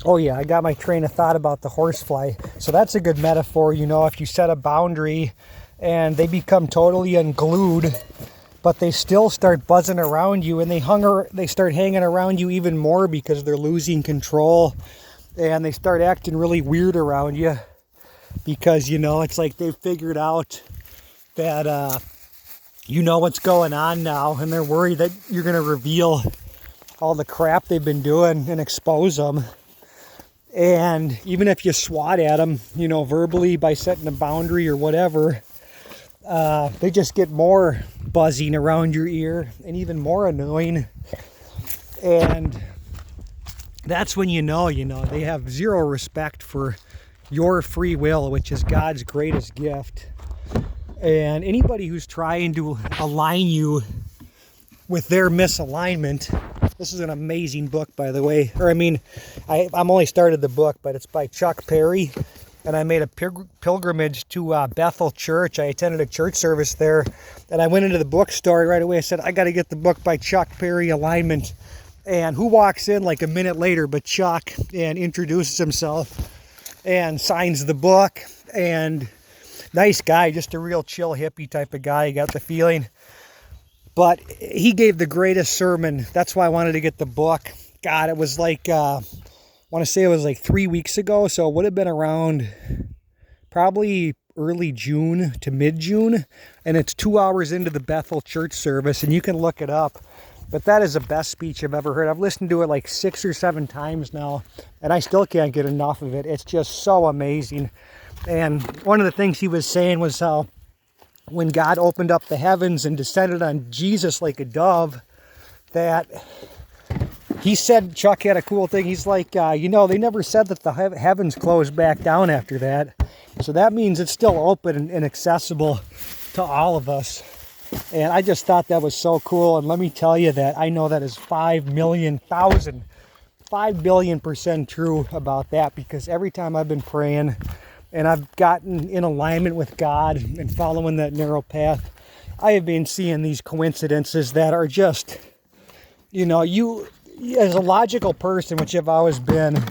Oh yeah, I got my train of thought about the horsefly. So that's a good metaphor, if you set a boundary and they become totally unglued, but they still start buzzing around you, and they start hanging around you even more because they're losing control, and they start acting really weird around you because, it's like they've figured out that, what's going on now, and they're worried that you're going to reveal all the crap they've been doing and expose them. And even if you swat at them, verbally by setting a boundary or whatever, they just get more buzzing around your ear and even more annoying. And that's when they have zero respect for your free will, which is God's greatest gift. And anybody who's trying to align you with their misalignment, this is an amazing book, by the way. I'm only started the book, but it's by Chuck Perry. And I made a pilgrimage to Bethel Church. I attended a church service there. And I went into the bookstore right away. I said, I got to get the book by Chuck Perry, Alignment. And who walks in like a minute later but Chuck, and introduces himself and signs the book. And nice guy, just a real chill hippie type of guy. You got the feeling. But he gave the greatest sermon. That's why I wanted to get the book. God, it was like, I want to say it was like 3 weeks ago. So it would have been around probably early June to mid-June. And it's 2 hours into the Bethel church service. And you can look it up. But that is the best speech I've ever heard. I've listened to it like 6 or 7 times now. And I still can't get enough of it. It's just so amazing. And one of the things he was saying was how when God opened up the heavens and descended on Jesus like a dove, that he said, Chuck had a cool thing. He's like, they never said that the heavens closed back down after that. So that means it's still open and accessible to all of us. And I just thought that was so cool. And let me tell you that I know that is 5 billion% true about that, because every time I've been praying and I've gotten in alignment with God and following that narrow path, I have been seeing these coincidences that are just, you as a logical person, which I've always been,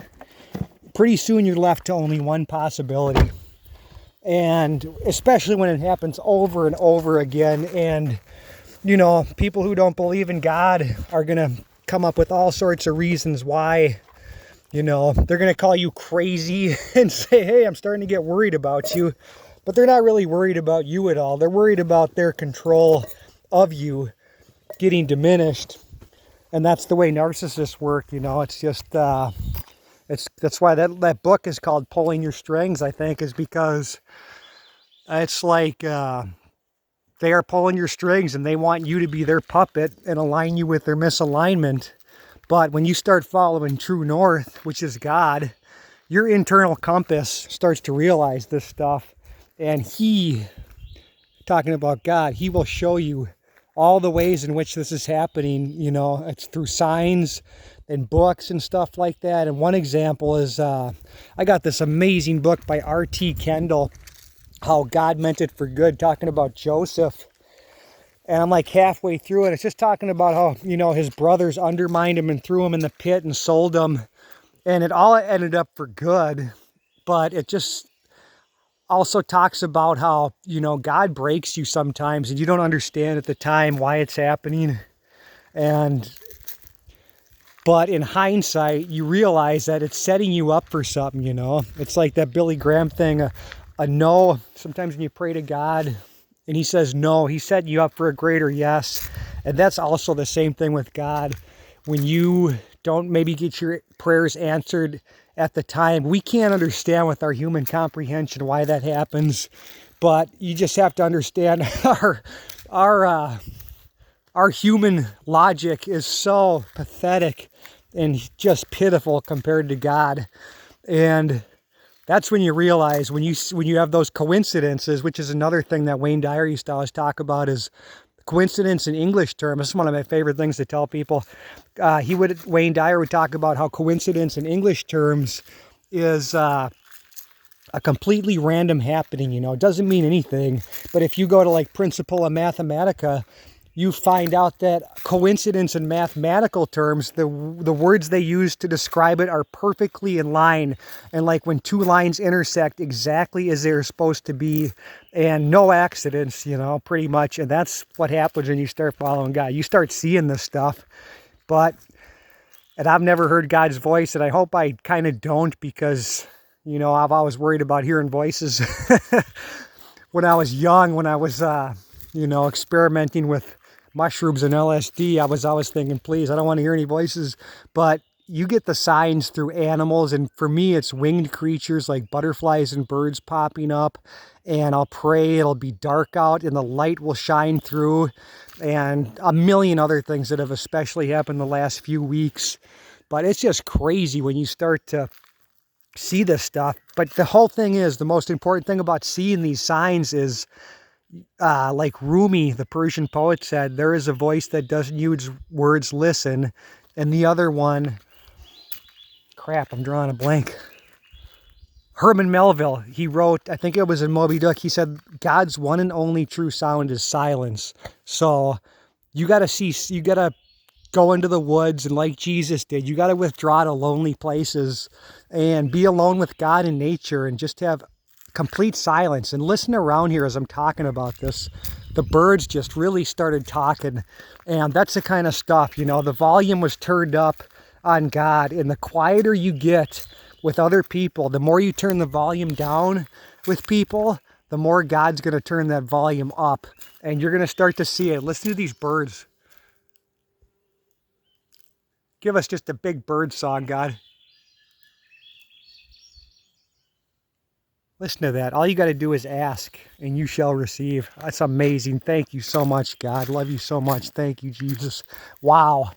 pretty soon you're left to only one possibility. And especially when it happens over and over again. And, people who don't believe in God are going to come up with all sorts of reasons why. They're going to call you crazy and say, hey, I'm starting to get worried about you. But they're not really worried about you at all. They're worried about their control of you getting diminished. And that's the way narcissists work. It's just, that's why that book is called Pulling Your Strings, I think, is because it's like they are pulling your strings and they want you to be their puppet and align you with their misalignment. But when you start following true north, which is God, your internal compass starts to realize this stuff. And talking about God, he will show you all the ways in which this is happening. It's through signs and books and stuff like that. And one example is, I got this amazing book by R.T. Kendall, How God Meant It for Good, talking about Joseph. And I'm like halfway through it. It's just talking about how, his brothers undermined him and threw him in the pit and sold him. And it all ended up for good. But it just also talks about how, God breaks you sometimes and you don't understand at the time why it's happening. But in hindsight, you realize that it's setting you up for something, It's like that Billy Graham thing, a no. Sometimes when you pray to God and he says no, he's setting you up for a greater yes. And that's also the same thing with God. When you don't maybe get your prayers answered at the time, we can't understand with our human comprehension why that happens. But you just have to understand our human logic is so pathetic and just pitiful compared to God. And that's when you realize, when you have those coincidences, which is another thing that Wayne Dyer used to always talk about, is coincidence in English terms. This is one of my favorite things to tell people. Wayne Dyer would talk about how coincidence in English terms is a completely random happening. It doesn't mean anything. But if you go to like Principia Mathematica, you find out that coincidence in mathematical terms, the words they use to describe it are perfectly in line. And like when two lines intersect exactly as they're supposed to be, and no accidents, you know, pretty much. And that's what happens when you start following God. You start seeing this stuff. And I've never heard God's voice, and I hope I kind of don't, because, you know, I've always worried about hearing voices. When I was young, when I was, you know, experimenting with mushrooms and LSD, I was always thinking, please, I don't want to hear any voices. But you get the signs through animals, and for me, it's winged creatures like butterflies and birds popping up. And I'll pray, it'll be dark out, and the light will shine through, and a million other things that have especially happened the last few weeks. But it's just crazy when you start to see this stuff. But the whole thing is, the most important thing about seeing these signs is, like Rumi, the Persian poet, said, there is a voice that doesn't use words, listen. And the other one, crap, I'm drawing a blank. Herman Melville, he wrote, I think it was in Moby Dick, he said, God's one and only true sound is silence. So you got to go into the woods, and like Jesus did, you got to withdraw to lonely places and be alone with God and nature and just have complete silence and listen around here as I'm talking about this. The birds just really started talking, and that's the kind of stuff, you know, the volume was turned up on God, and the quieter you get with other people, the more you turn the volume down with people, the more God's going to turn that volume up, and you're going to start to see it. Listen to these birds. Give us just a big bird song, God. Listen to that. All you got to do is ask, and you shall receive. That's amazing. Thank you so much, God. Love you so much. Thank you, Jesus. Wow.